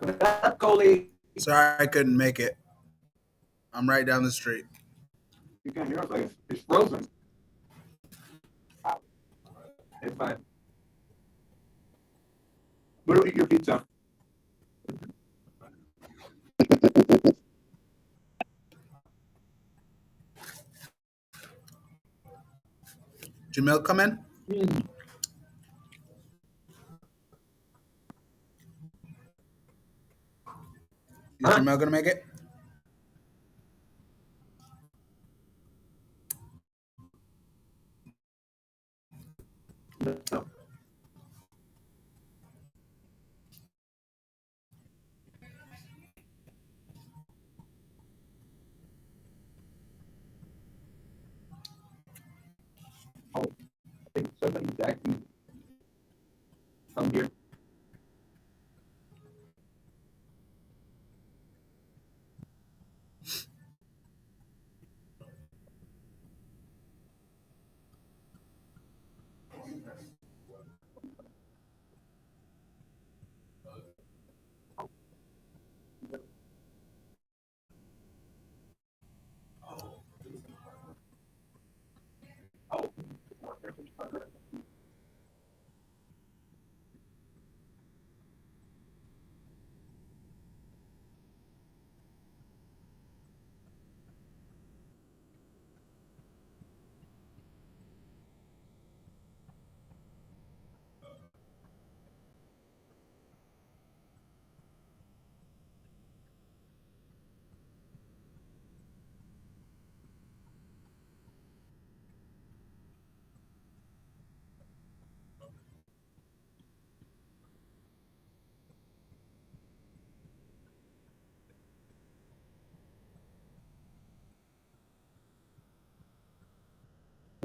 What up, Coley? Sorry, I couldn't make it. I'm right down the street. You can't hear us. Like it's frozen. It's fine. Where do you eat your pizza? Jamil, come in. Is Jamil gonna make it? No. Oh, I think somebody's actually come here. Oh.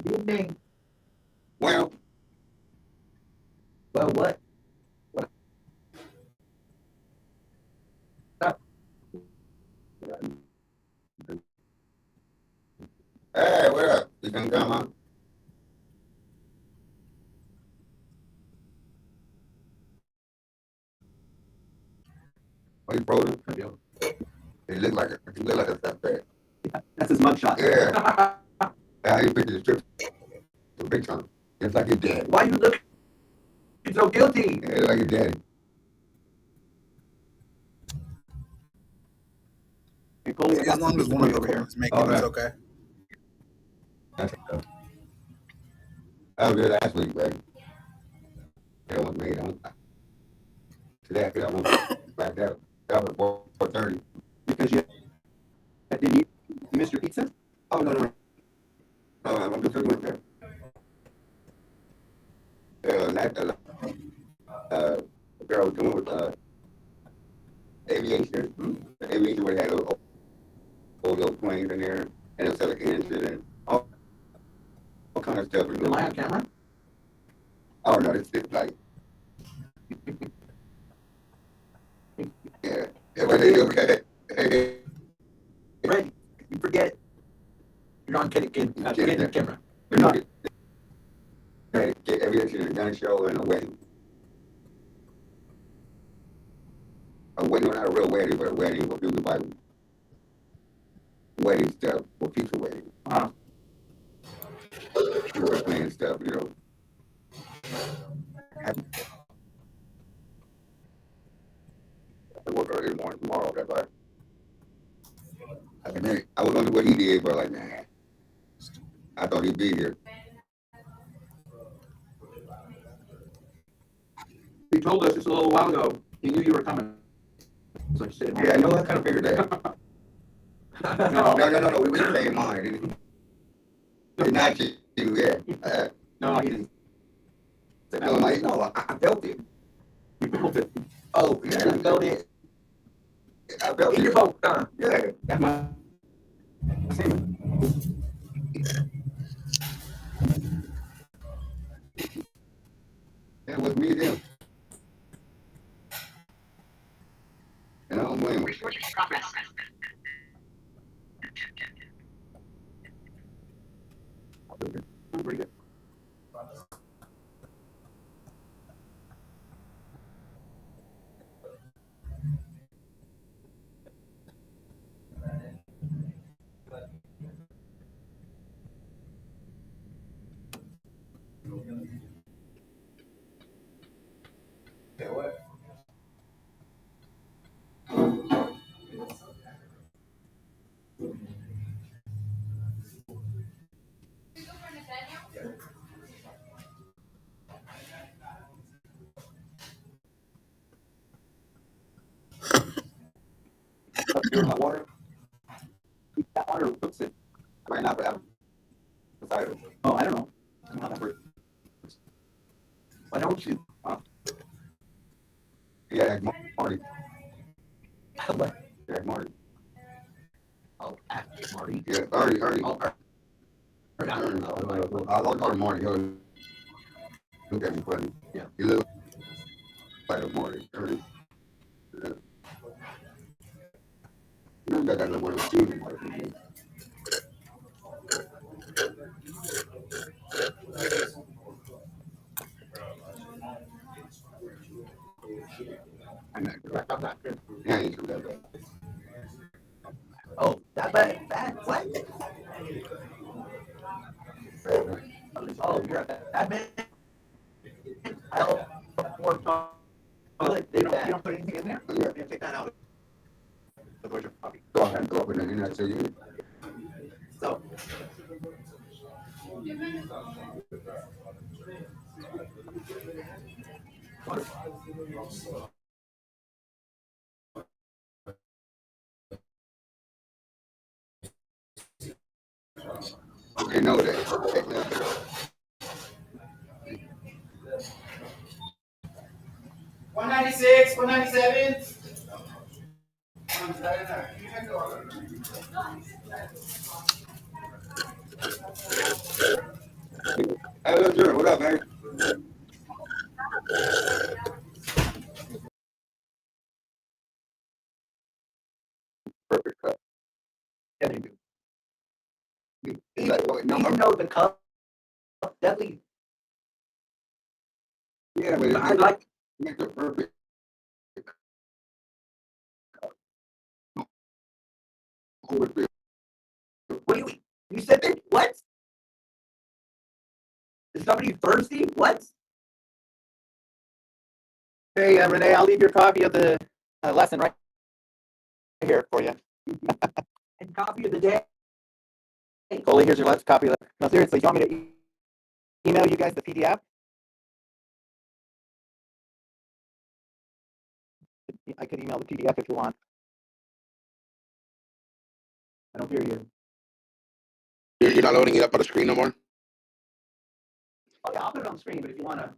Good evening. Well, What? What up? hey, what up? You can come on. Are you frozen? I do. You look like a suspect. That's his mugshot. Yeah. Yeah, you picture the strip for big time. It's like your dad. Why you looking so guilty? Yeah, it's like your daddy. Hey, Coley, I As got long some as pizza one for of you the over here. folks make All it, it's right. okay. That's it. I was there last week, but it was made on. Today I feel I won't back out. That was 4:30. Because you did you miss your pizza? Oh no. I'm just doing that. That the girl was doing with aviation. The aviation where they had those old little planes in there, and it was like engines and all kind of stuff. Am I on camera? Oh no, it's like yeah. Everything okay? Hey, Right. You forget. You're on kid. Not Kid, getting yeah. the camera. You're not get aviation and gun show and a wedding. A wedding, not a real wedding, but a wedding will do the like wedding stuff for future wedding. We're playing stuff, you know. I work early in the morning tomorrow. That's why. I mean, I was wondering what he did, but like, nah, I thought he'd be here. He told us just a little while ago. He knew you were coming. So he said, Yeah, I know. I kind of figured that. No. We were saying mine. It's not you. Yeah. No, he didn't. No, I felt it. You felt it. Oh, yeah, I felt it. I felt In it. your phone. Yeah. That's my. That was me and him. And I don't blame him. Report in progress. Pretty good. hot water. That water cooks it. Might not, but I'm excited. Oh, I don't know. I don't know how that works. Why don't you? Yeah, Marty. What? Yeah, Marty. Oh, ask Marty. Yeah, Ernie. Oh, I don't call him Marty. He'll look at me funny. Yeah. He looks like a Marty. Ernie. Yeah. You got that little one of the Marty. I'm not good. Yeah, I ain't too bad. Oh, that bad? What? Oh, you're a bad man. I don't work on it. You don't put anything in there? Yeah. You take that out. Where's your puppy? Go ahead, go up and then you're not saying it. So. Okay, know that. 196, 197. Hey, look, Jordan, what up, man? Perfect cut. Yeah, they do. Like, no, You know the cup deadly. yeah, but I like. make the perfect. Overfill. What do you said that? What? Is somebody thirsty? What? Hey, Renee, I'll leave your copy of the lesson right here for you. And copy of the day. Coley, here's your last copy of the. No, seriously, do you want me to email you guys the PDF? I could email the PDF if you want. I don't hear you. You're not loading it up on the screen no more? Oh, yeah, I'll put it on the screen, but if you want a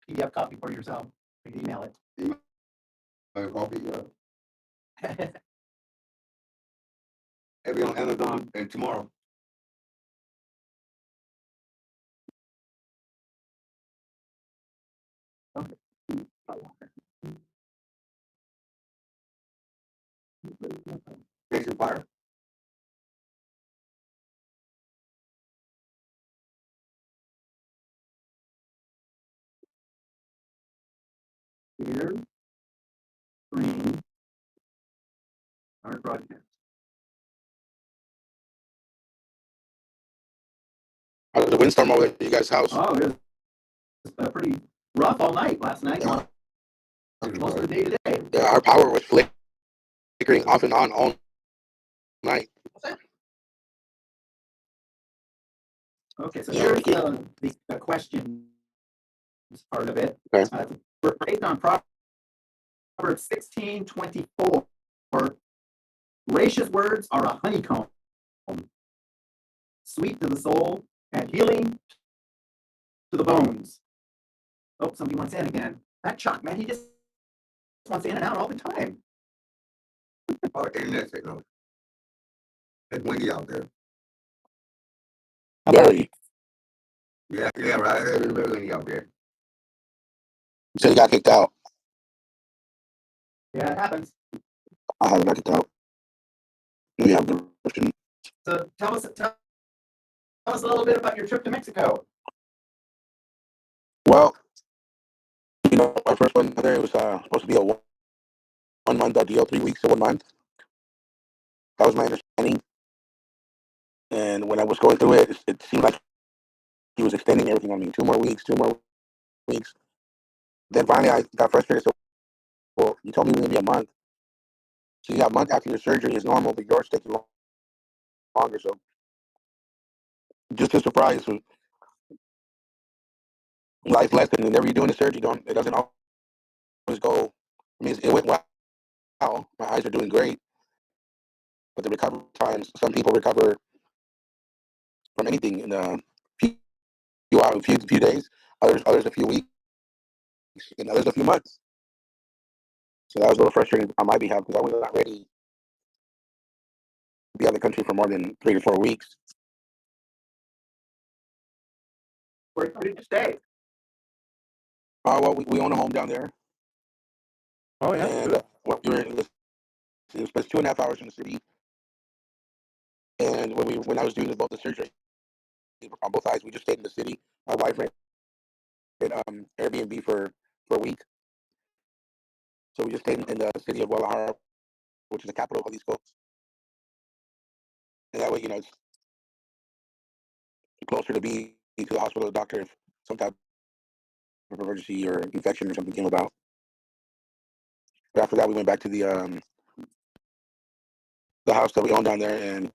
PDF copy for yourself, you can email it. Coffee, It'll be on Amazon and tomorrow. Station fire. Here, screen, our broadcast. How was the windstorm over at you guys' house? Oh, it was pretty rough all night last night. Yeah. Most of the day today. Yeah, our power was flickering off and on all night. Okay, so Yeah, here's okay. the question part of it. Okay. We're based on Proverbs 16:24. Gracious words are a honeycomb, sweet to the soul and healing to the bones. Oh, somebody wants in again. That Chuck, man, he just wants in and out all the time. Oh, internet signal. It's windy out there. Very. Yeah, right. It's very windy out there. So you got kicked out. Yeah, it happens. I haven't got kicked out. We have the version. So tell us a little bit about your trip to Mexico. Well, my first one there, it was supposed to be a 1 month deal, 3 weeks to 1 month. That was my understanding. And when I was going through it, it seemed like he was extending everything on me. 2 more weeks, 2 more weeks. Then finally I got frustrated. So, well, you told me it was going to be a month. So yeah, a month after your surgery is normal, but yours taking longer. So just a surprise. So life lesson. Whenever you're doing the surgery, it doesn't always go. I mean, it went well. My eyes are doing great, but the recovery times, some people recover from anything in a few hours, few days, others a few weeks, and others a few months. So that was a little frustrating on my behalf because I was not ready to be out of the country for more than 3 to 4 weeks. Where did you stay? Well, we own a home down there, Oh and well, it was 2.5 hours from the city. And when I was doing both the surgery on both eyes, we just stayed in the city. My wife rented Airbnb for a week, so we just stayed in the city of Guadalajara, which is the capital of Jalisco. And that way, it's closer to be to the hospital, the doctor, if some type of emergency or infection or something came about. But after that, we went back to the house that we own down there and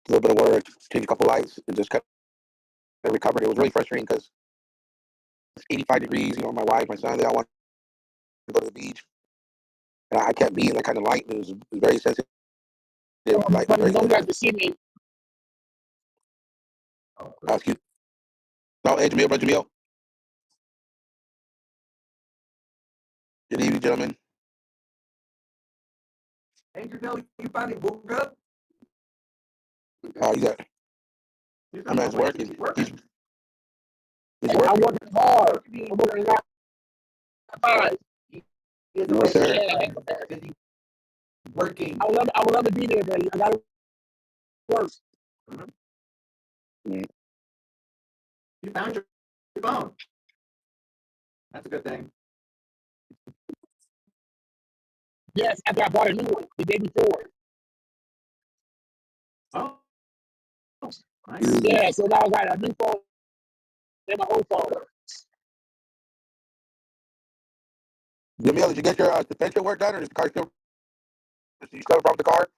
a little bit of work, changed a couple lights, and just kept recovered. It was really frustrating because it's 85 degrees. My wife, my son, they all want to go to the beach, and I can't be in that kind of light. It was very sensitive. Light, very sensitive. To see me. Excuse. No, hey, Jamil, brother Jamil. Good evening, gentlemen. Hey, you finally woke up? He's at. I'm at his work. He's working. I'm working hard. I'm working hard. Yes, sir. Working. I would love to be there, but I gotta work. You found your phone. That's a good thing. Yes, I bought a new one the day before. Oh. Nice. Yeah, so now I got a new phone and my old phone. Jamil, did you get your suspension work done, or is the car still? Did you still from the car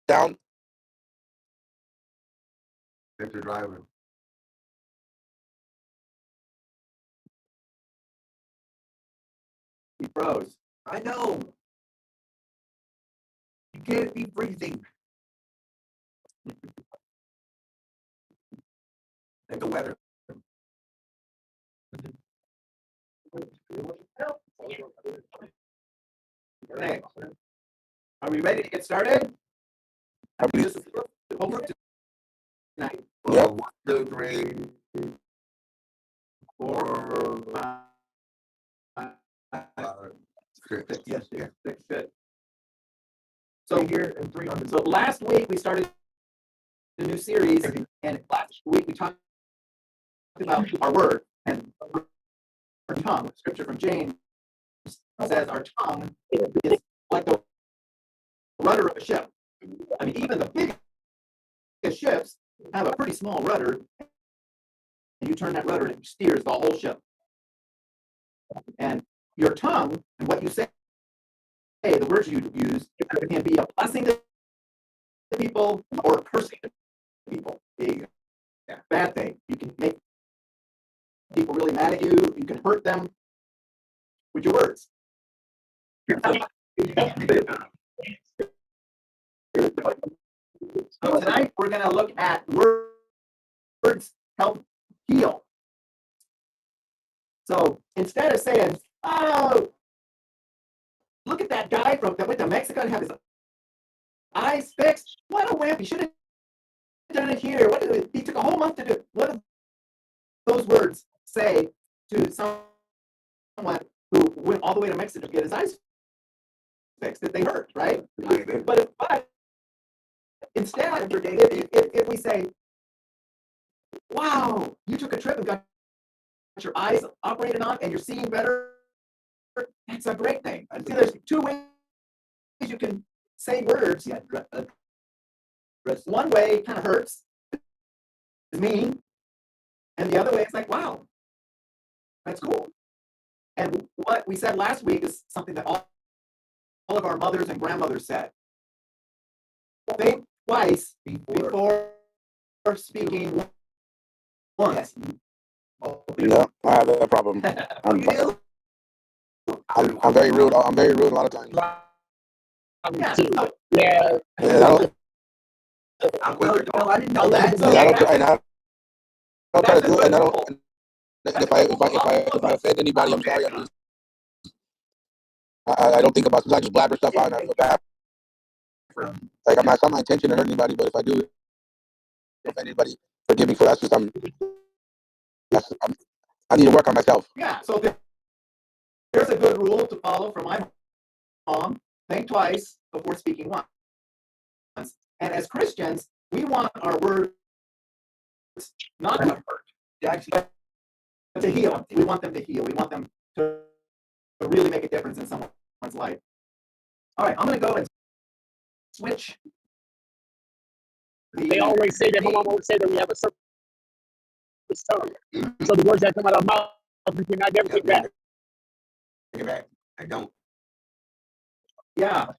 down? If you're driving. He froze. I know. You can't be freezing. Like the weather. Okay. Are we ready to get started? This is the homework tonight. Yep. 1, 2, 3, 4, 5, 6. yes, dear. 6, good. So here and 3 on the. So last week we started a new series, and last week we talked about our word and our tongue. Scripture from James says our tongue is like the rudder of a ship. I mean, even the biggest ships have a pretty small rudder, and you turn that rudder and it steers the whole ship. And your tongue and what you say, the words you use, can be a blessing to people or a cursing to people. A bad thing. You can make people really mad at you. You can hurt them with your words. So tonight we're going to look at words help heal. So instead of saying, "Oh, look at that guy that went to Mexico and had his eyes fixed. What a wimp! He should have done it here. He took a whole month to do it." What do those words say to someone who went all the way to Mexico to get his eyes fixed? That they hurt, right? But instead, if we say, "Wow, you took a trip and got your eyes operated on and you're seeing better," that's a great thing. See, there's 2 ways you can say words. Yeah, one way kind of hurts, is mean, and the other way it's like, "Wow, that's cool." And what we said last week is something that all of our mothers and grandmothers said. Think twice before speaking once. Yeah, I have that problem. I'm very rude. I'm very rude a lot of times. Yeah. Yeah. And I don't, I'm quick to No, talk. I didn't know that. and I don't, and I don't try to do, and I don't. Rule. And if I offend anybody, I'm sorry. I don't think about sometimes I just blabber stuff out and I feel bad. Like it's not my intention to hurt anybody, but if I do offend anybody, forgive me for that. Just I need to work on myself. Yeah. So there's a good rule to follow from my mom. Think twice before speaking once. And as Christians, we want our words not to hurt, actually to heal. We want them to heal. We want them to really make a difference in someone's life. All right, I'm going to go and switch. They always say that, my mom always say that we have a certain tongue. So the words that come out of our mouth, we cannot never take back. Take it back. I don't. Yeah,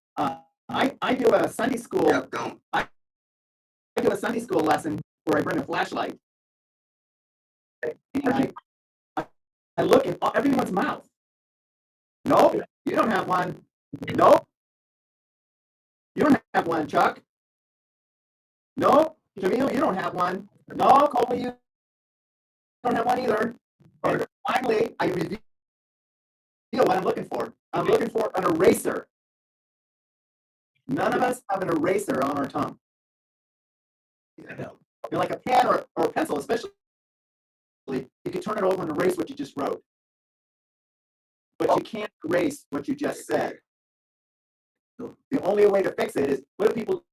I do a Sunday school. Yep, don't. I do a Sunday school lesson where I bring a flashlight. And I look in everyone's mouth. Nope, you don't have one. Nope, you don't have one, Chuck. Nope, Jamil, you don't have one. No, Colby, you don't have one either. And finally, I reveal what I'm looking for. I'm looking for an eraser. None of us have an eraser on our tongue. Like a pen or a pencil, especially, you can turn it over and erase what you just wrote. But you can't erase what you just said. The only way to fix it is, what do people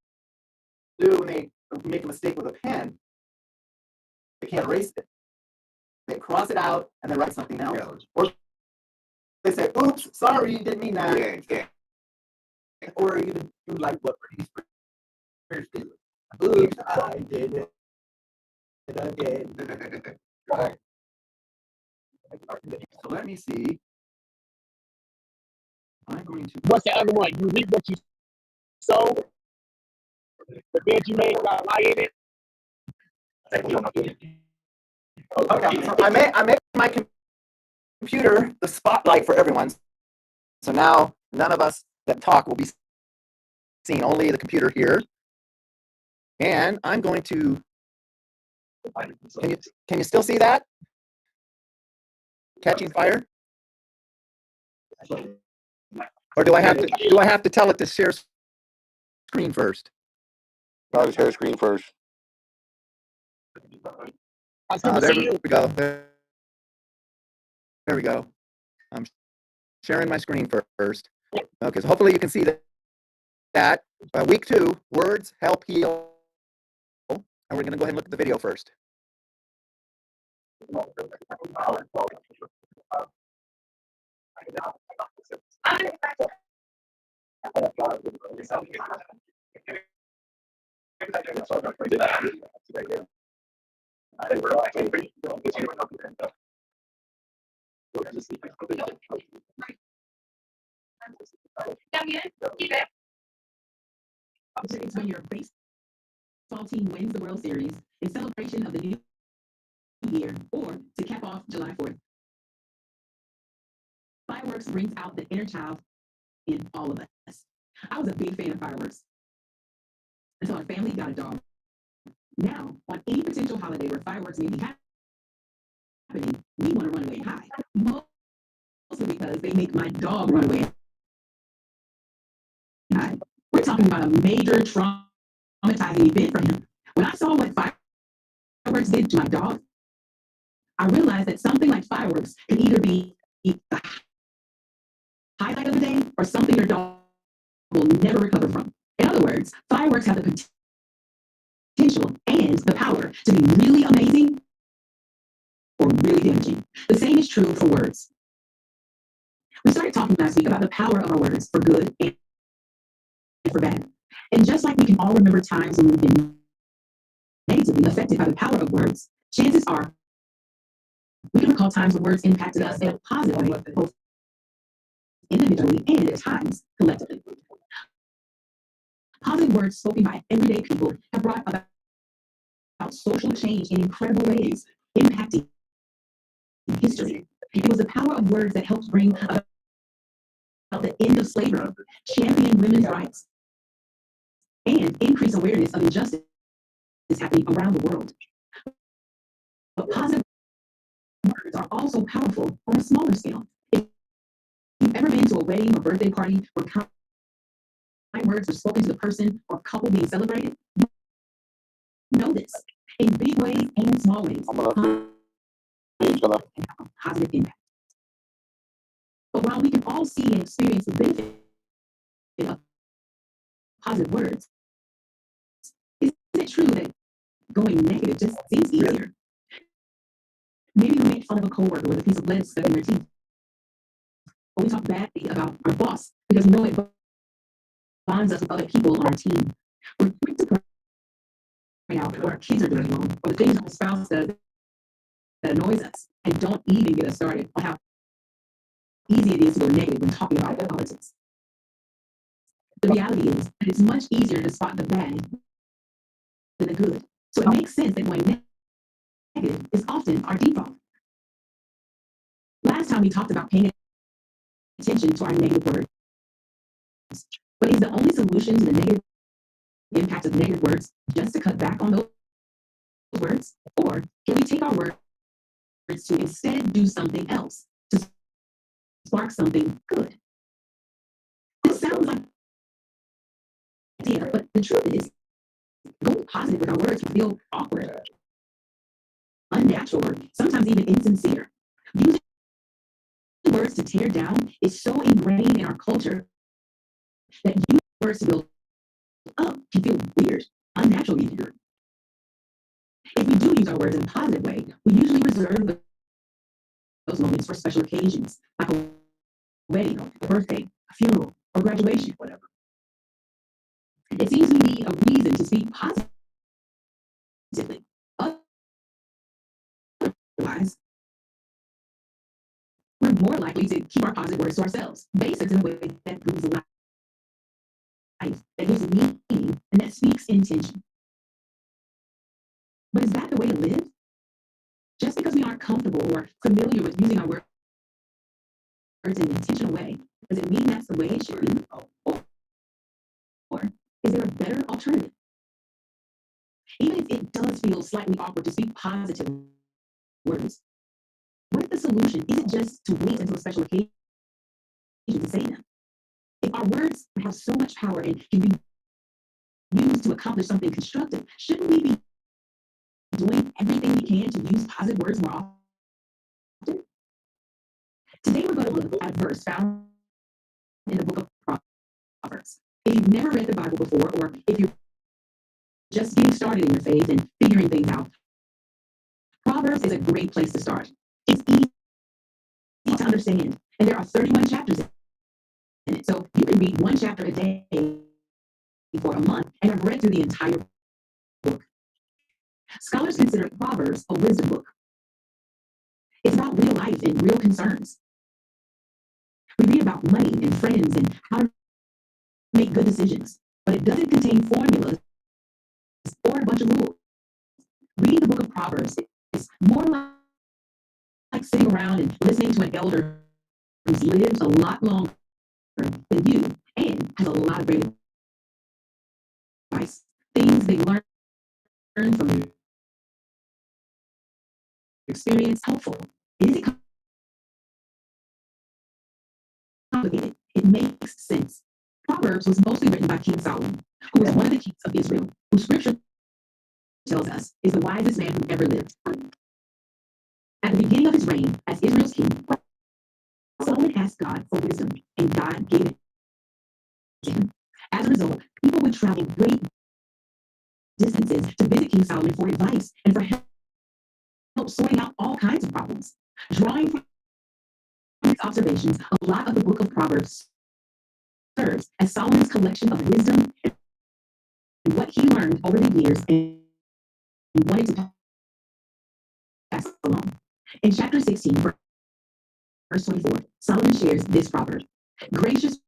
do when they make a mistake with a pen? They can't erase it. They cross it out and they write something else. Or they say, oops, sorry, you didn't mean that. Yeah. Or even do like what oops, I did it again. Right. So let me see. I'm going to. What's the other one? You reap what you sow. The bed you made got a lie in it. Okay, so I made my computer the spotlight for everyone. So now none of us that talk will be seen, only the computer here. And I'm going to. Can you still see that? Catching fire? Or do I have to tell it to share screen first? Probably share screen first. There we go. There we go. I'm sharing my screen first. Okay, so hopefully you can see that. Week 2, words help heal. And we're going to go ahead and look at the video first. When your baseball team wins the World Series in celebration of the new year, or to cap off July 4th. Fireworks brings out the inner child in all of us. I was a big fan of fireworks until our family got a dog. Now, on any potential holiday where fireworks may be happening, we want to run away high. Mostly because they make my dog run away high. We're talking about a major traumatizing event for him. When I saw what fireworks did to my dog, I realized that something like fireworks can either be the highlight of the day or something your dog will never recover from. In other words, fireworks have the potential and the power to be really amazing or really damaging. The same is true for words. We started talking last week about the power of our words for good and for bad. And just like we can all remember times when we've been negatively affected by the power of words, chances are we can recall times when words impacted us in a positive way, both individually and at times collectively. Positive words spoken by everyday people have brought about social change in incredible ways, impacting history. It was the power of words that helped bring about the end of slavery, champion women's rights, and increase awareness of injustice happening around the world. But positive words are also powerful on a smaller scale. If you've ever been to a wedding or birthday party where kind words were spoken to the person or couple being celebrated, you know this in big ways and small ways. Positive impact. But while we can all see and experience the benefit of positive words, is it true that going negative just seems easier? Maybe we make fun of a coworker with a piece of lead stuck in their teeth. Or we talk badly about our boss because we know it bonds us with other people on our team. We're quick to point out what our kids are doing wrong or the things our spouse does that annoys us, and don't even get us started on how easy it is to go negative when talking about politics. The reality is that it's much easier to spot the bad than the good. So it makes sense that going negative is often our default. Last time we talked about paying attention to our negative words. But is the only solution to the negative impact of negative words just to cut back on those words? Or can we take our words to instead do something else to spark something good? This sounds like an idea, but the truth is, going positive with our words can feel awkward, unnatural, or sometimes even insincere. Using words to tear down is so ingrained in our culture that using words to build up can feel weird, unnatural even. If we do use our words in a positive way, we usually reserve those moments for special occasions, like a wedding, a birthday, a funeral, or graduation, whatever. It seems we need a reason to speak positively. Otherwise, we're more likely to keep our positive words to ourselves, basics in a way that breathes life, that gives meaning, and that speaks intention. But is that the way to live? Just because we aren't comfortable or familiar with using our words in an intentional way, does it mean that's the way it should be? Or is there a better alternative? Even if it does feel slightly awkward to speak positive words, what if the solution isn't just to wait until a special occasion to say them? If our words have so much power and can be used to accomplish something constructive, shouldn't we be doing everything we can to use positive words more often? Today we're going to look at a verse found in the book of Proverbs. If you've never read the Bible before, or if you're just getting started in your faith and figuring things out, Proverbs is a great place to start. It's easy to understand, and there are 31 chapters in it, so you can read one chapter a day for a month and have read through the entire book. Scholars consider Proverbs a wisdom book. It's about real life and real concerns. We read about money and friends and how to make good decisions, but it doesn't contain formulas or a bunch of rules. Reading the book of Proverbs is more like sitting around and listening to an elder who's lived a lot longer than you and has a lot of great advice, things they learn from their experience. Helpful. Is it complicated? It makes sense. Proverbs was mostly written by King Solomon, who was one of the kings of Israel, who scripture tells us is the wisest man who ever lived. At the beginning of his reign as Israel's king, Solomon asked God for wisdom, and God gave it to him. As a result, people would travel great distances to visit King Solomon for advice and for help sorting out all kinds of problems. Drawing from his observations, a lot of the book of Proverbs serves as Solomon's collection of wisdom and what he learned over the years and wanted to pass along. In chapter 16, verse 24, Solomon shares this proverb: gracious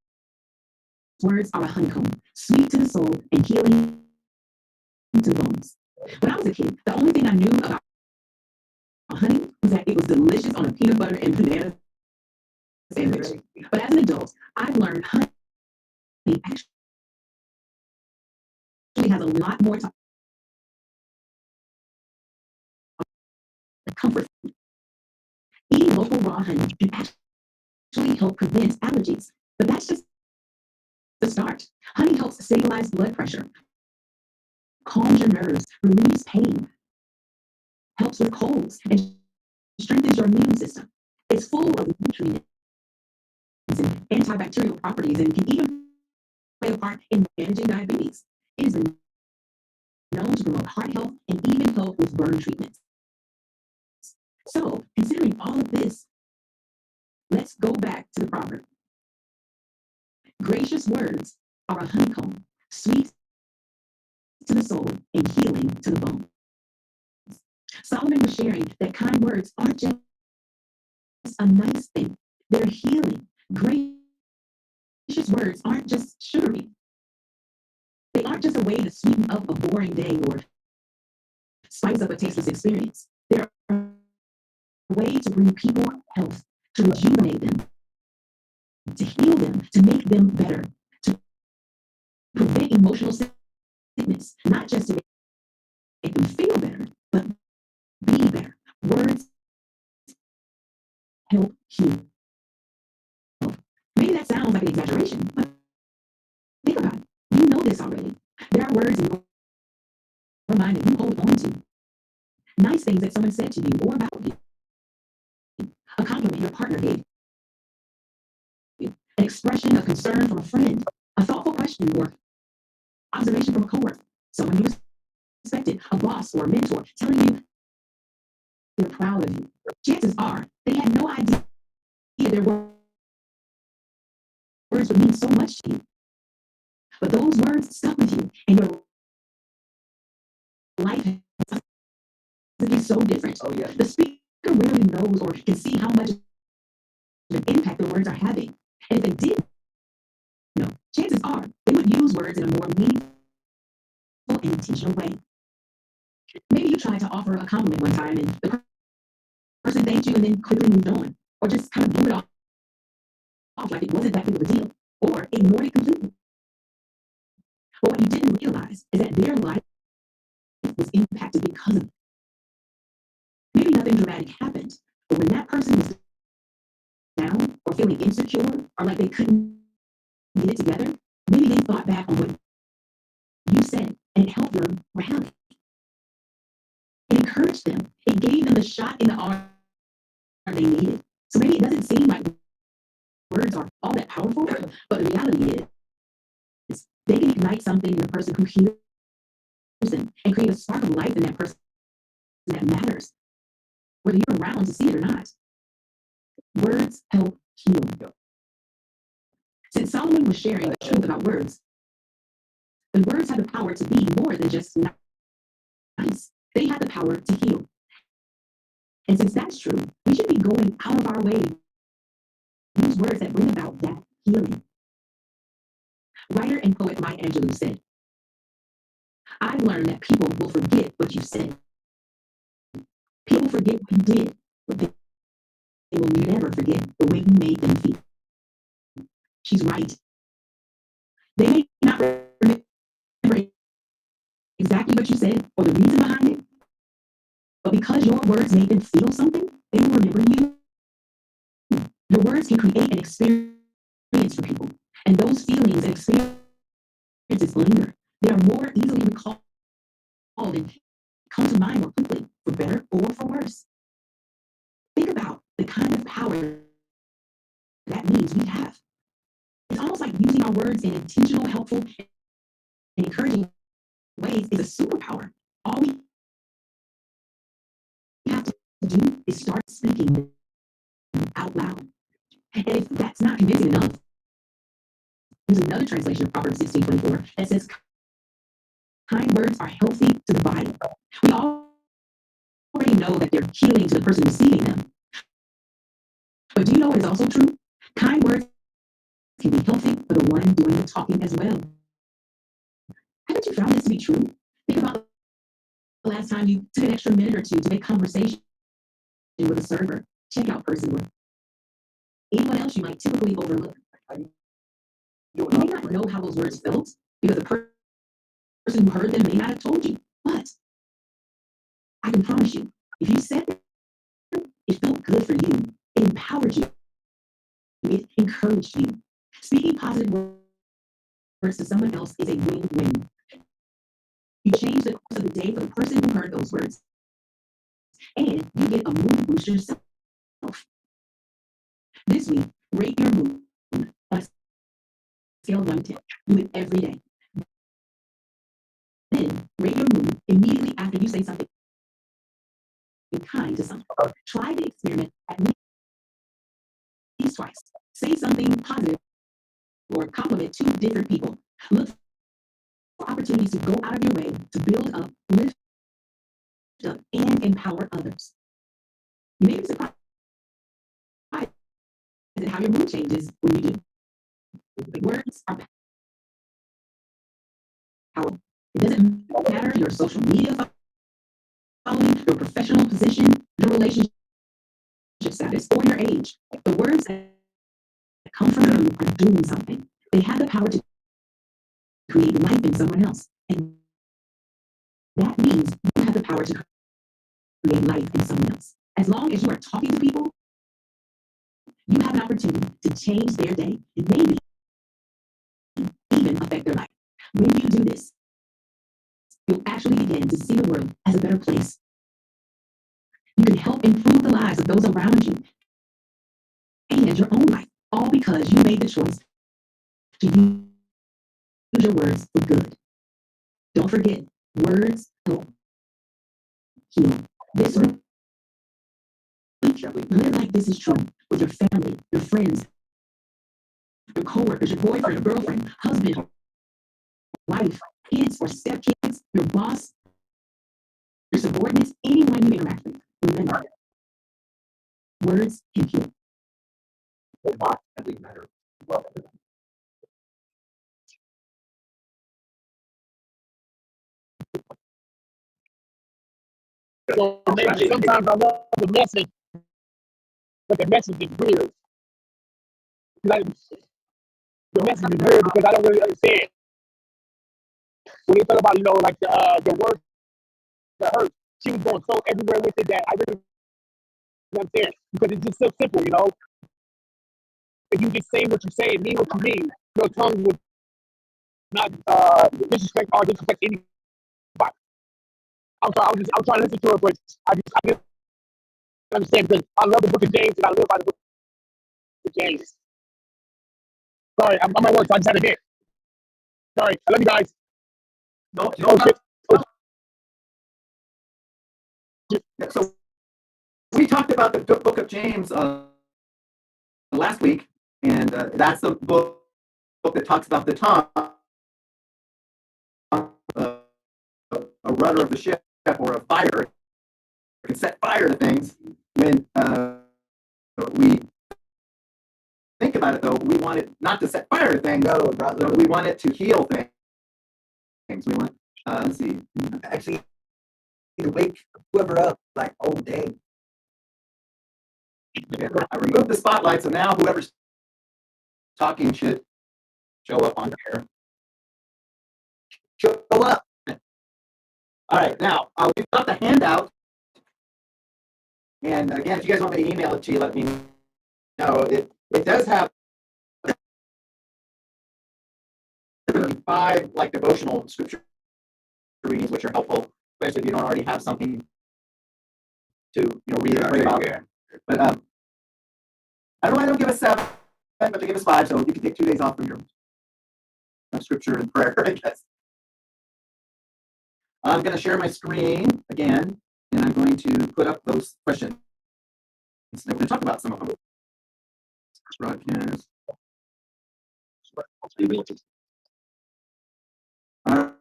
words are a honeycomb, sweet to the soul and healing to the bones. When I was a kid, the only thing I knew about honey was that it was delicious on a peanut butter and banana sandwich. But as an adult, I've learned honey actually has a lot more to comfort. Eating local raw honey can actually help prevent allergies. But that's just the start. Honey helps stabilize blood pressure, calms your nerves, relieves pain, helps with colds, and strengthens your immune system. It's full of nutrients and antibacterial properties and can even play a part in managing diabetes. It has been known to promote heart health and even help with burn treatments. So, considering all of this, let's go back to the proverb. Gracious words are a honeycomb, sweet to the soul and healing to the bone. Solomon was sharing that kind words aren't just a nice thing, they're healing. Gracious words aren't just sugary. They aren't just a way to sweeten up a boring day or spice up a tasteless experience. They're a way to bring people health, to rejuvenate them, to heal them, to make them better, to prevent emotional sickness, not just to make them feel better, but be better. Words help heal. Maybe that sounds like an exaggeration, but think about it. You know this already. There are words in your mind that you hold on to. Nice things that someone said to you or about you. A compliment your partner gave you. An expression of concern from a friend. A thoughtful question or observation from a coworker. Someone you respected. A boss or a mentor telling you they're proud of you. Chances are they had no idea their words would mean so much to you. But those words stuck with you, and your life has to be so different. Oh, yeah. The speaker rarely knows or can see how much of an impact the words are having. And if they did know, chances are they would use words in a more meaningful and intentional way. Maybe you tried to offer a compliment one time and the person thanked you and then quickly moved on, or just kind of blew it off like it wasn't that big of a deal, or ignored it completely. But what you didn't realize is that their life was impacted because of it. Maybe nothing dramatic happened, but when that person was down or feeling insecure or like they couldn't get it together, maybe they thought back on what you said and it helped them rally. It encouraged them. It gave them the shot in the arm they needed. So maybe it doesn't seem like words are all that powerful, but the reality is they can ignite something in the person who hears them and create a spark of life in that person that matters, whether you're around to see it or not. Words help heal. Since Solomon was sharing the truth about words, then words have the power to be more than just nice. They have the power to heal. And since that's true, we should be going out of our way to use words that bring about that healing. Writer and poet Maya Angelou said, I've learned that people will forget what you said. People forget what you did, but they will never forget the way you made them feel. She's right. They may not remember exactly what you said or the reason behind it, but because your words made them feel something, they will remember you. Your words can create an experience for people, and those feelings and experiences linger. They are more easily recalled and come to mind more quickly, for better or for worse. Think about the kind of power that means we have. It's almost like using our words in intentional, helpful, and encouraging ways is a superpower. All we have to do is start speaking them out loud. And if that's not convincing enough, there's another translation of Proverbs 16:24 that says, kind words are healthy to the body. We already know that they're healing to the person receiving them. But do you know what is also true? Kind words can be healthy for the one doing the talking as well. Haven't you found this to be true? Think about the last time you took an extra minute or two to make conversation with a server, checkout person, or anyone else much you might typically overlook. You You may not know how those words felt because the person who heard them may not have told you, but I can promise you, if you said them, it felt good for you. It empowered you. It encouraged you. Speaking positive words to someone else is a win-win. You change the course of the day for the person who heard those words, and you get a mood boost yourself. This week, rate your mood on a scale of 1 to 10. Do it every day. Then rate your mood immediately after you say something kind to someone. Try the experiment at least twice. Say something positive or compliment two different people. Look for opportunities to go out of your way to build up, lift up, and empower others. You may be surprised at how your mood changes when you do. Words are powerful. It doesn't matter your social media following, your professional position, your relationship status, or your age. The words that come from you are doing something. They have the power to create life in someone else. And that means you have the power to create life in someone else. As long as you are talking to people, you have an opportunity to change their day and maybe even affect their life. When you do this, you'll actually begin to see the world as a better place. You can help improve the lives of those around you and your own life, all because you made the choice to use your words for good. Don't forget, words help heal. This week, live like this is true with your family, your friends, your coworkers, your boyfriend, your girlfriend, husband, wife, kids or stepkids, your boss, your subordinates, anyone you interact with. Remember, words can heal. So maybe sometimes I love the message, but the message is weird. Like, the message is weird because I don't really understand. When you talk about, like the words that hurt, she was going so everywhere with it that I really don't understand because it's just so simple. If you just say what you say and mean what you mean, your tongue would not disrespect or disrespect anybody. I'm sorry, I'm trying to listen to it, but I just understand because I love the book of James and I live by the book of James. Sorry, I'm at work, so I just had to hit. Sorry, I love you guys. No, Oh shit. So we talked about the book of James last week, and that's the book that talks about the tongue, a rudder of the ship or a fire. It can set fire to things. When we think about it, though, we want it not to set fire to things. No, we want it to heal things. We want, let's see, actually, to wake whoever up, like, oh, dang. I removed the spotlight, so now whoever's talking should show up on there. Show up. All right, now we've got the handout. And again, if you guys want me to email it to you, let me know. It does have 5 like devotional scripture readings, which are helpful, especially if you don't already have something to read or pray about. But I don't give us 7, but to give us 5, so you can take 2 days off from your scripture and prayer, I guess. I'm going to share my screen again, and I'm going to put up those questions. We're going to talk about some of them. Broadcast. All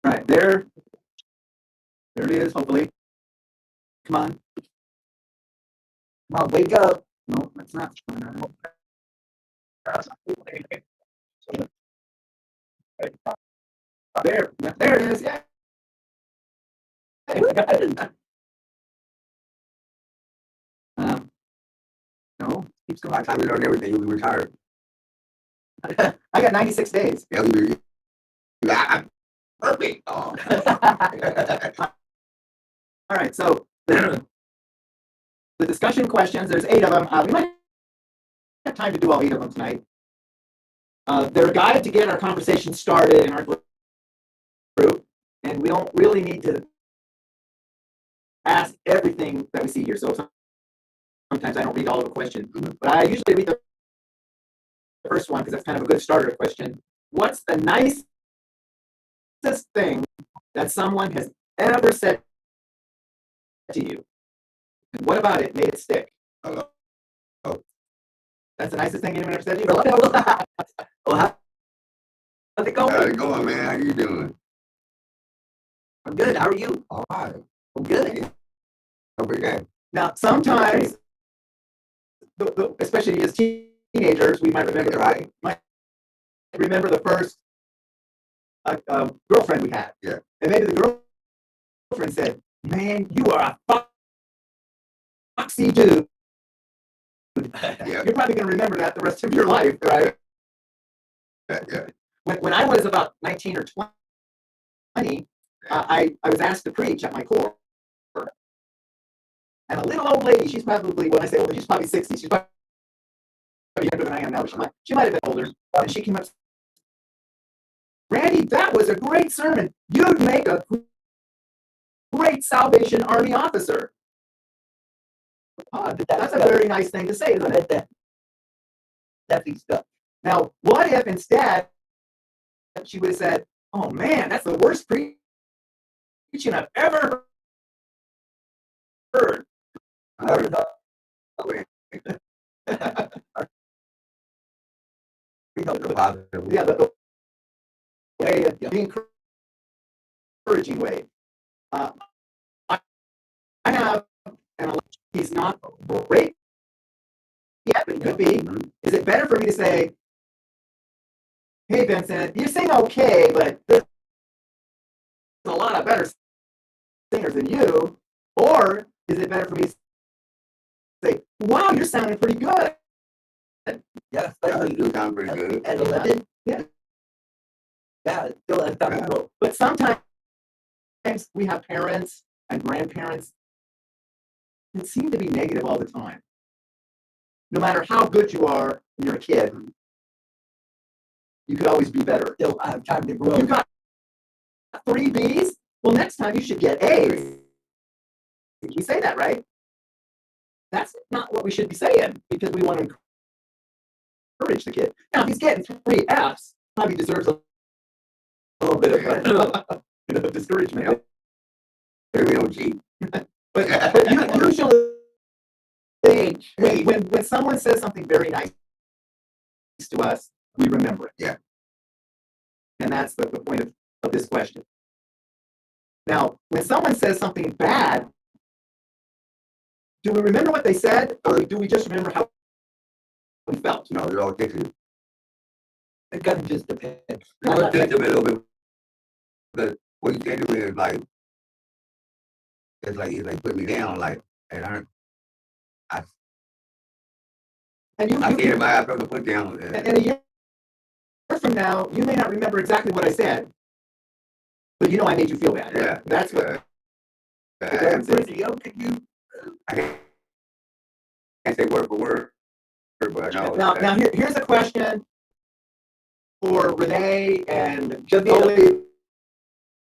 right, there it is, hopefully. Come on. Come on, wake up. No, that's not. There it is. Yeah. No. Keeps By going. the time you learn everything, you'll be retired. I got 96 days. Yeah, I'm perfect. Oh. All right, so the discussion questions, there's 8 of them. We might have time to do all 8 of them tonight. They're a guide to get our conversation started in our group, and we don't really need to ask everything that we see here. So sometimes I don't read all of the questions, but I usually read the first one because that's kind of a good starter question. What's the nicest thing that someone has ever said to you? And what about it made it stick? Hello. That's the nicest thing anyone ever said to you? Well, how's it going? How's it going, man? How you doing? I'm good. How are you? All right. I'm good. Every day. Now, sometimes, especially as teenagers, we might remember the first girlfriend we had. Yeah. And maybe the girlfriend said, "Man, you are a foxy dude." Yeah. You're probably going to remember that the rest of your life, right? Yeah. When I was about 19 or 20, I was asked to preach at my corps. And a little old lady, she's probably, when I say older, she's probably 60. She's probably younger than I am now. She might have been older. And she came up, "Randy, that was a great sermon. You'd make a great Salvation Army officer." That's a very nice thing to say, isn't it? That's stuff. Now, what if instead she would have said, "Oh man, that's the worst preaching I've ever heard." Yeah, Yeah, the way, the encouraging way. I have, and he's not great yet, but he could be. Is it better for me to say, "Hey, Vincent, you sing okay, but there's a lot of better singers than you"? Or is it better for me to say, "Wow, you're sounding pretty good"? Yes, you do sound pretty good. Yeah. Yeah, still a double. But sometimes we have parents and grandparents that seem to be negative all the time. No matter how good you are when you're a kid, you could always be better. Still have time to grow. You got 3 B's? Well, next time you should get A's. We say that, right? That's not what we should be saying because we want to encourage the kid. Now, if he's getting 3 F's, probably deserves a little bit of discouragement. Maybe we don't cheat. But usually, when someone says something very nice to us, we remember it. Yeah. And that's the point of this question. Now, when someone says something bad, do we remember what they said, or do we just remember how we felt? No, they're all different. It kind of just depends. It depends a little bit. But what you say to me is like, it's like put me down, like, and I And see anybody I have to put down. and a year from now, you may not remember exactly what I said, but you know I made you feel bad. Right? Yeah. That's what. I can't say word for word, but I know. Now here's a question for Renee and Jamil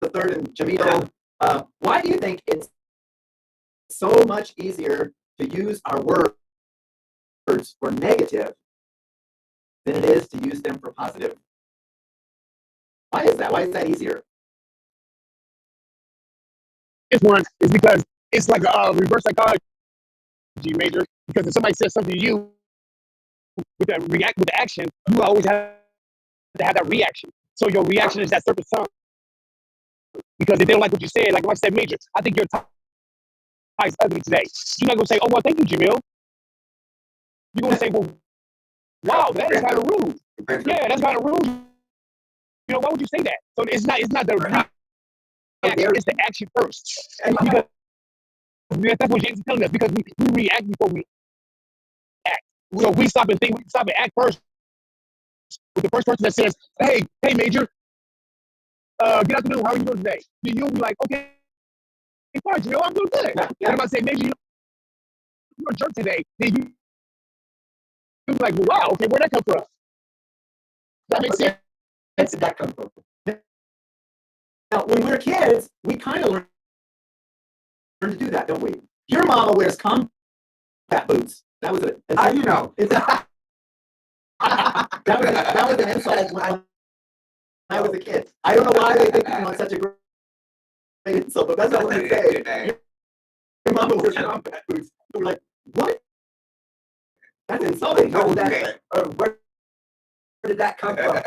the third and Jamil. Why do you think it's so much easier to use our words for negative than it is to use them for positive? Why is that? Why is that easier? This one is because it's like a reverse psychology major. Because if somebody says something to you with the action, you always have to have that reaction. So your reaction is that surface tongue. Because if they don't like what you said, like if I said, Major, I think your tie is ugly today. You're not gonna say, "Oh well, thank you, Jamil." You're gonna say, "Well, wow, that is kind of rude." Yeah, that's kind of rude. You know, why would you say that? So it's not the reaction, it's the action first. Because that's what James is telling us, because we react before we act. we stop and think, we stop and act first with the first person that says, hey, Major, good afternoon, how are you doing today? You'll be like, okay, fine, Jamil, I'm doing good. Yeah, And yeah. if I say, Major, you're a jerk today, then you'll be like, well, wow, okay, where'd that come from? Does that make sense? Where did that come from? Now, when we were kids, we kind of learned to do that, don't we? Your mama wears combat boots. That was it. How you know? that was an insult when I was a kid. I don't know why they think it's such a great insult, but that's not what they say. Your mama wears combat boots. We're like, what? That's insulting. No, Where did that come from?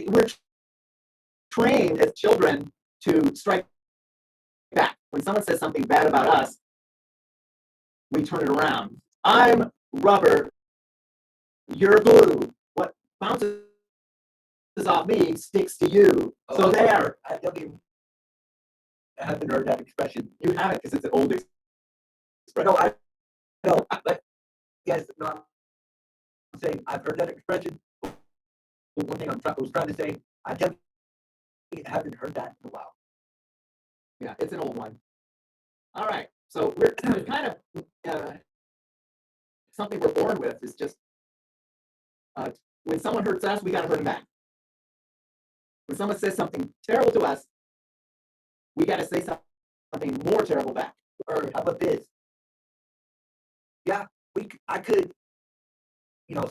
We're trained as children to strike back. When someone says something bad about us, we turn it around. I'm rubber, you're glue. What bounces off me sticks to you. So there. I haven't heard that expression. You haven't, because it's an old expression. No, I don't. Yes, no, I'm saying I've heard that expression. One thing I was trying to say, I definitely haven't heard that in a while. Yeah, it's an old one. All right, so we're kind of something we're born with is just when someone hurts us, we got to hurt them back. When someone says something terrible to us, we got to say something more terrible back. Or how about this? Yeah, I could,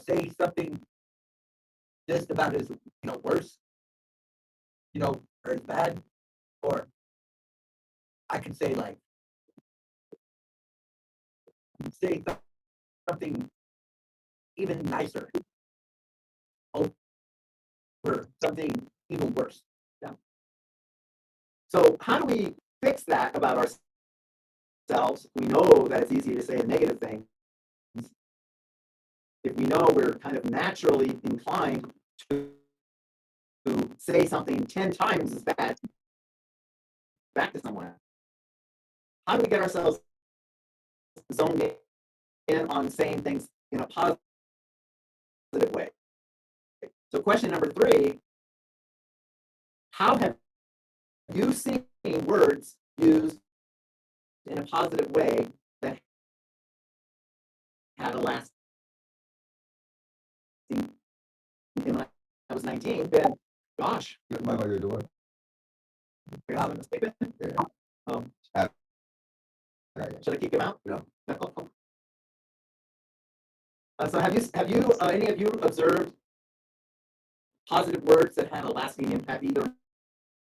say something just about as worse, or as bad, or I could say like say something even nicer over something even worse. Yeah. So how do we fix that about ourselves? We know that it's easy to say a negative thing. If we know we're kind of naturally inclined to say something 10 times as bad back to someone, how do we get ourselves zoned in on saying things in a positive way? So question number 3, how have you seen words used in a positive way that had a lasting, when I was 19, then gosh, Just my way to do it. you're having a statement. Yeah. Should I kick him out? No. So have you any of you observed positive words that had a lasting impact either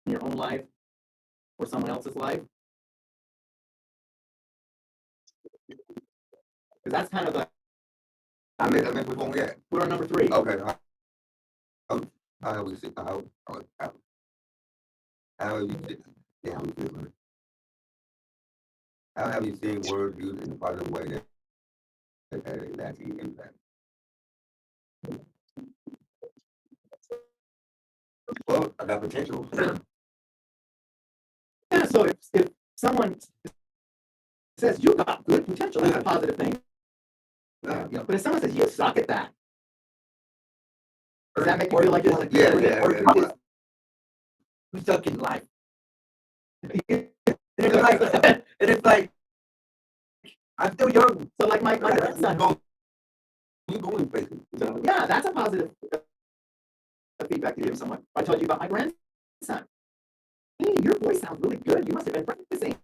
in your own life or someone else's life? Because that's kind of the. I mean, which one we at? We're on number 3. Okay. How have we seen how have you seen? Yeah, I'm feeling. How have you seen words used in a positive way that had a lasting impact? Well, I got potential. Yeah, so if someone says you got good potential, that's a positive thing. But if someone says you suck at that, does that make you feel like you want to you suck in life? And it's like I'm still young, so like my grandson. You going places. So yeah, that's a positive feedback to give someone. I told you about my grandson. Hey, your voice sounds really good. You must have been practicing.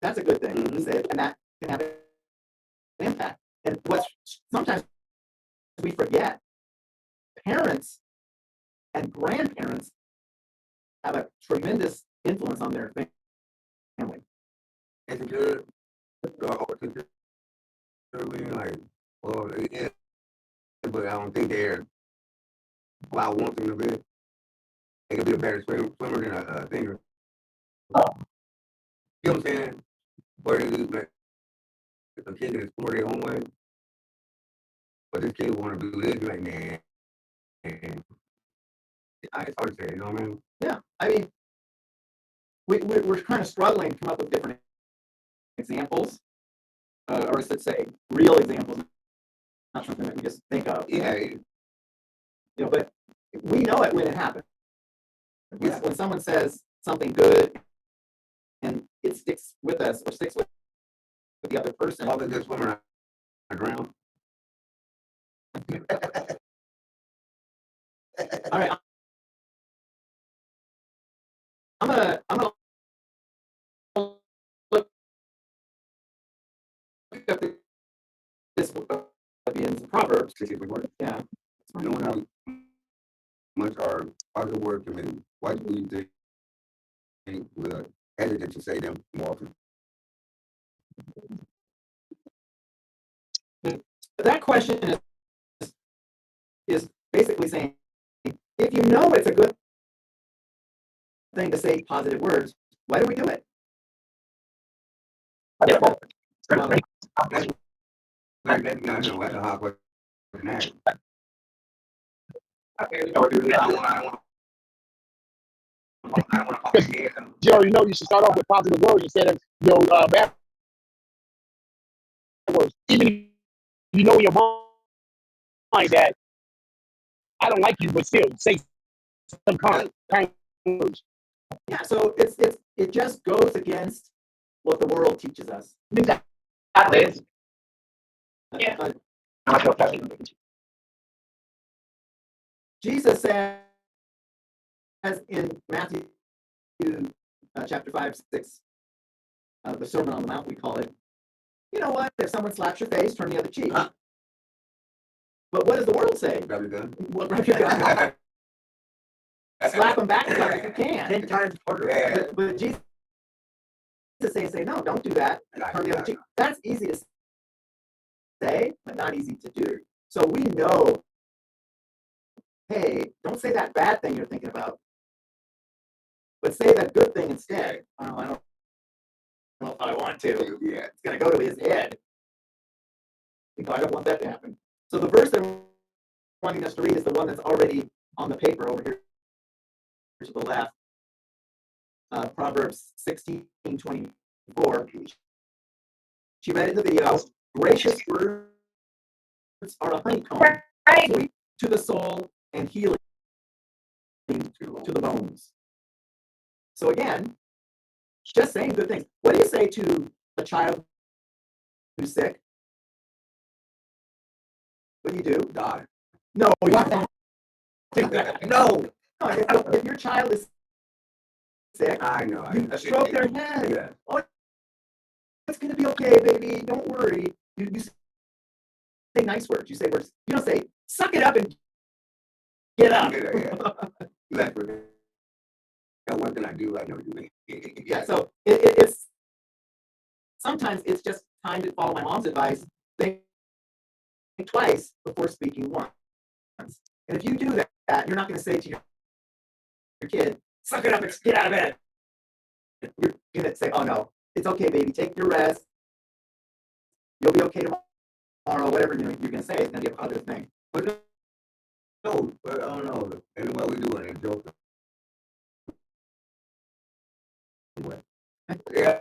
That's a good thing, and that can have an impact. And what's sometimes we forget, parents and grandparents have a tremendous influence on their family. It's good. Like, well, yeah, but I don't think they're. Well, I want them to be. They could be a better swimmer than a singer. You know what I'm saying? Where they do like a kid can explore their own way, but this kid want to do this, like man. It's hard to say, you know what I mean? Yeah, I mean, we're kind of struggling to come up with different examples, or I should say, real examples, not something that we just think of. Yeah. But we know it when it happens. Yeah. When someone says something good and it sticks with us or sticks with the other person. All the good swimming around. All right. I'm gonna look up this begins in Proverbs. Yeah. Knowing how much our other words can mean. Why do we think we're hesitant to say them more often? That question is basically saying, if you know it's a good thing to say positive words, why do we do it? Well, That's a hard question to ask. Joe, you should start off with positive words instead of bad words. Even if you know in your mind that I don't like you, but still say some kind of words. Yeah, so it just goes against what the world teaches us. Yeah. Jesus says in Matthew chapter 5, 6, the Sermon on the Mount, we call it, you know what? If someone slaps your face, turn the other cheek. But what does the world say? Grab your gun. Well, grab your gun. Slap them back as hard as you can. 10 times harder. But Jesus say, no, don't do that. Turn the other cheek. That's easy to say, but not easy to do. So we know, hey, don't say that bad thing you're thinking about, but say that good thing instead. I don't know if I want to. Yeah. It's going to go to his head. I don't want that to happen. So the verse they're wanting us to read is the one that's already on the paper over here to the left. Proverbs 16:24. She read in the video, gracious words are a honeycomb, sweet to the soul and healing to the bones. So again, just saying good things. What do you say to a child who's sick? What do you do? Die. No, you don't do that. No. If your child is sick, I know. you stroke their head. Yeah. Oh, it's going to be okay, baby. Don't worry. You say nice words. You say words. You don't say, suck it up and get up. Exactly. Now, what can I do? I know you mean. Yeah, so it's sometimes it's just time to follow my mom's advice. Think twice before speaking once. And if you do that, you're not going to say to your kid, suck it up and get out of bed. You're going to say, oh no, it's okay, baby. Take your rest. You'll be okay tomorrow. Whatever you're going to say, it's going to be a positive thing. But no, I don't know. And what we doing is joking. Yeah.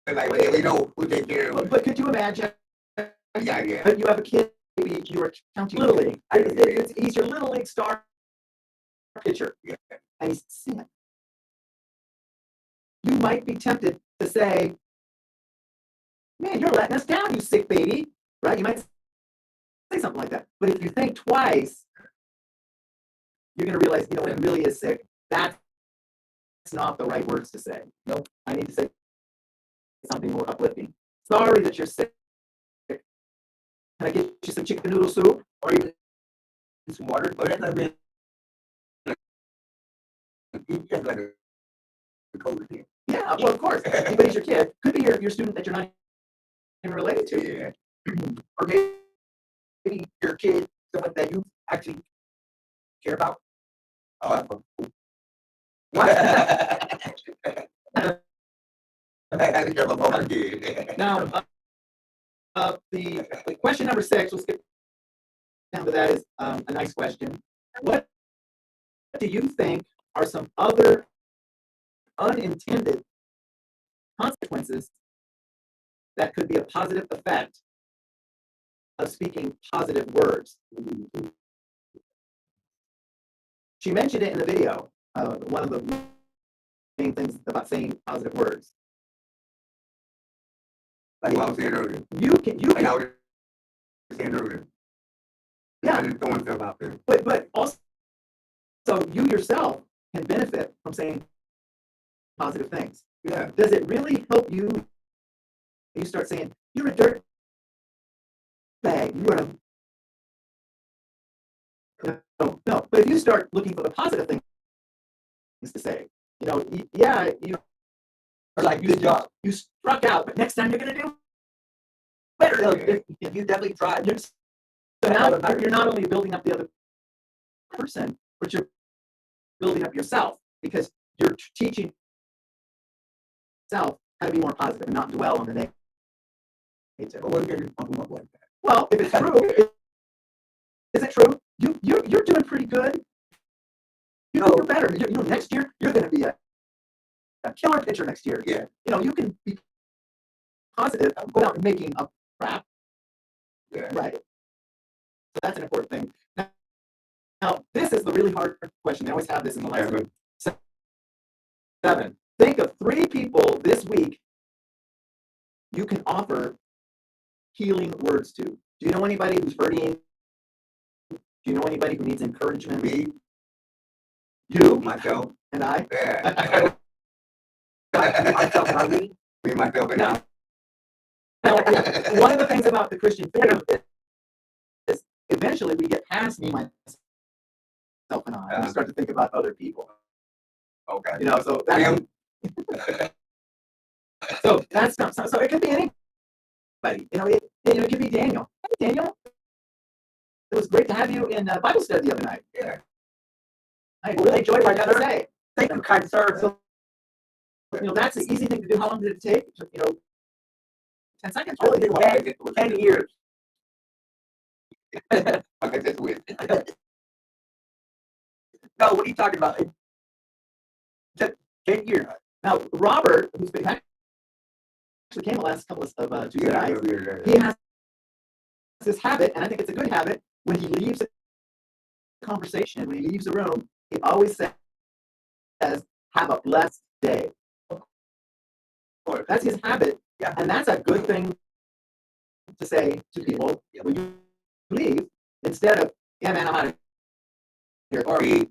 Like, we know we take care of it. But could you imagine? Yeah. You have a kid, maybe you were counting Little League. He's your Little League star pitcher. Yeah. And he's sick. You might be tempted to say, man, you're letting us down, you sick baby. Right? You might say something like that. But if you think twice, you're going to realize, when he really is sick, that's not the right words to say. Nope. I need to say something more uplifting. Sorry that you're sick. Can I get you some chicken noodle soup? Or even some water? But that's not been. You just like a COVID kid. Yeah, well, of course. But he's your kid. Could be your student that you're not even related to. Yeah. Or maybe your kid, someone that you actually care about. Oh, What? I think I'm a phone kid. Now, the question number 6, we'll skip down to that, is a nice question. What do you think are some other unintended consequences that could be a positive effect of speaking positive words. She mentioned it in the video, one of the main things about saying positive words. Like what I was saying earlier. You Like I can, was saying earlier. yeah. I just throwing stuff out there. But also, you yourself can benefit from saying positive things. Yeah. Does it really help you? You start saying, you're a dirt bag. You are a... No. But if you start looking for the positive things to say, yeah, you Like, good job. You struck out, but next time you're going to do better. If you definitely tried. So now you're not only building up the other person, but you're building up yourself because you're teaching yourself how to be more positive and not dwell on the negative. But what are you talking about like that? Well, if it's true, is it true? You're doing pretty good. You're better. Next year you're going to be a killer pitcher next year. Yeah. You can be positive without making up crap. Yeah. Right. So that's an important thing. Now, this is the really hard question. They always have this in the lesson. 7. Think of 3 people this week you can offer healing words to. Do you know anybody who's hurting? Do you know anybody who needs encouragement? Me, You, myself, and I. yeah. Myself and I. Me, myself, and I. Now, one of the things about the Christian faith is eventually we get past me, myself, and I. And we start to think about other people. Okay. So that's so that's not so it could be anybody. It could be Daniel. Hey, Daniel, it was great to have you in Bible study the other night. Yeah. I really enjoyed what you had to say. Thank you, kind sir. So, that's an easy thing to do. How long did it take? 10 seconds. Only did 10 years. Okay, that's weird. No, what are you talking about? It took 10 years. Now, Robert, who's been actually came the last couple of Tuesday nights, he has this habit, and I think it's a good habit. When he leaves a conversation, when he leaves a room, he always says, "Have a blessed day." That's his habit, and that's a good thing to say to people when you leave, instead of, "Yeah, man, I'm out of here." Or peace.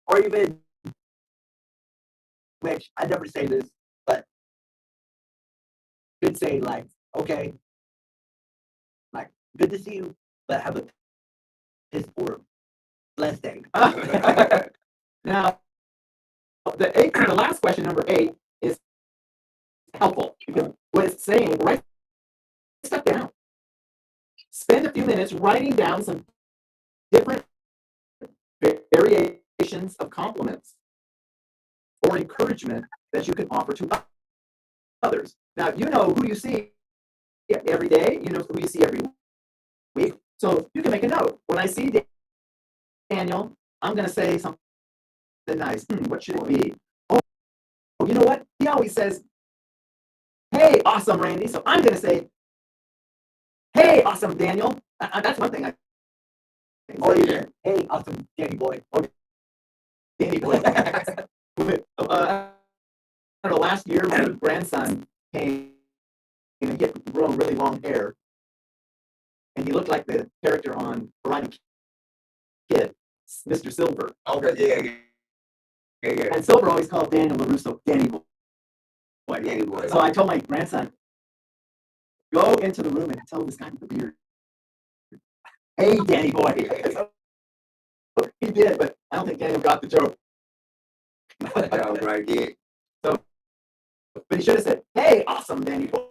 Or even, which I never say this, but could say like, okay, like, good to see you, but have a piss poor blessed day. Now, the last question, number 8, is helpful. Because what it's saying, write stuff down. Spend a few minutes writing down some different variations of compliments or encouragement that you can offer to others. Now, you know who you see every day. You know who you see every week. So you can make a note. When I see Daniel, I'm going to say something nice. What should it be? Oh, you know what? He always says, "Hey, awesome, Randy." So I'm going to say, "Hey, awesome, Daniel." That's one thing I think. Or either, "Hey, awesome, Danny boy." Or Danny boy. I don't know, last year, my grandson came and he had grown really long hair. And he looked like the character on Karate Kid, Mr. Silver. Okay, yeah. And Silver always called Daniel LaRusso Danny boy. Danny boy. So I told my grandson, go into the room and tell this guy with the beard, "Hey, Danny boy." So he did, but I don't think Daniel got the joke. Right, yeah. So, but he should have said, "Hey, awesome, Danny boy."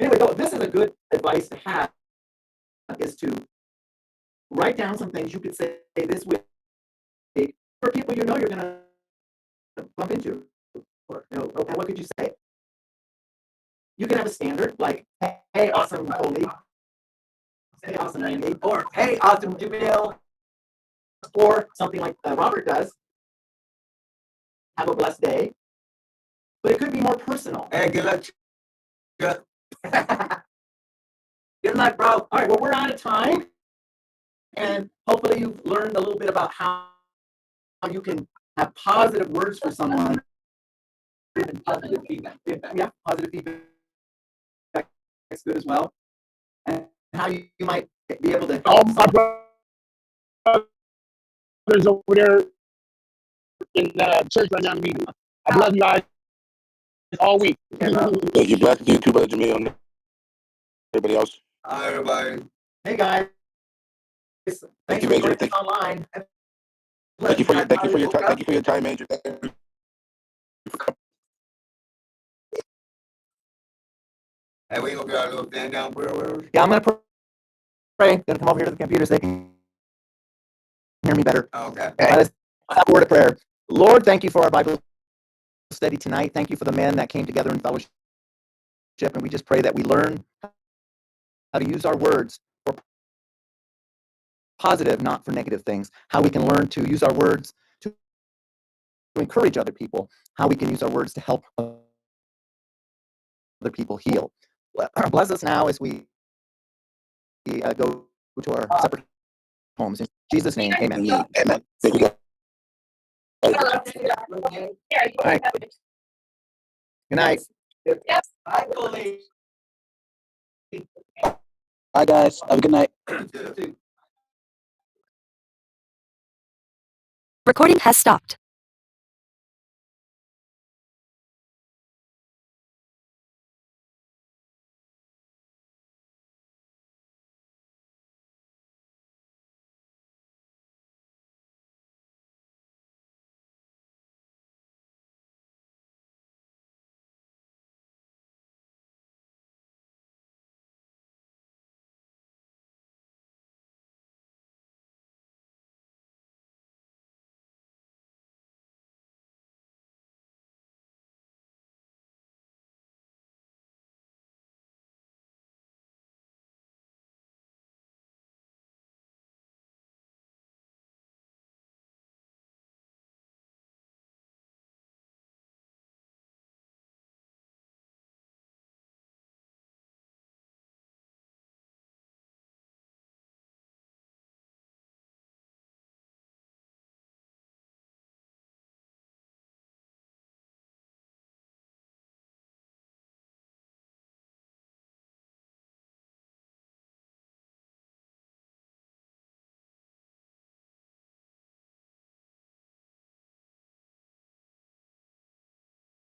Anyway, this is a good advice to have, is to write down some things you could say this week for people you're going to bump into. Or, and what could you say? You can have a standard like, "Hey, awesome, Coley." "Hey, awesome, Randy." Or, "Hey, awesome, Jamil." Or something like Robert does. have a blessed day. But it could be more personal. Hey, good luck. Good luck, bro. All right, well, we're out of time. And hopefully you've learned a little bit about how you can have positive words for someone. And positive feedback. Yeah, positive feedback. That's good as well. And how you might be able to. All my brothers over there in church right now meeting. I love you guys all week. Thank you. Blessed you too, Brother Jamil, and everybody else. Hi, everybody. Hey, guys. Thank you, for Major. joining us online. Thank you for your time. Thank you for your time, Major. Hey, we gonna get our little stand down prayer, whatever. Yeah, I'm going to pray. Going to come over here to the computer so they can hear me better. Okay. Let's have a word of prayer. Lord, thank you for our Bible study tonight. Thank you for the men that came together in fellowship. And we just pray that we learn how to use our words for positive, not for negative things. How we can learn to use our words to encourage other people. How we can use our words to help other people heal. Bless us now as we go to our separate homes. In Jesus' name, amen. Amen. Thank you, guys. All right. Good night. Yes. Bye, guys. Have a good night. Recording has stopped.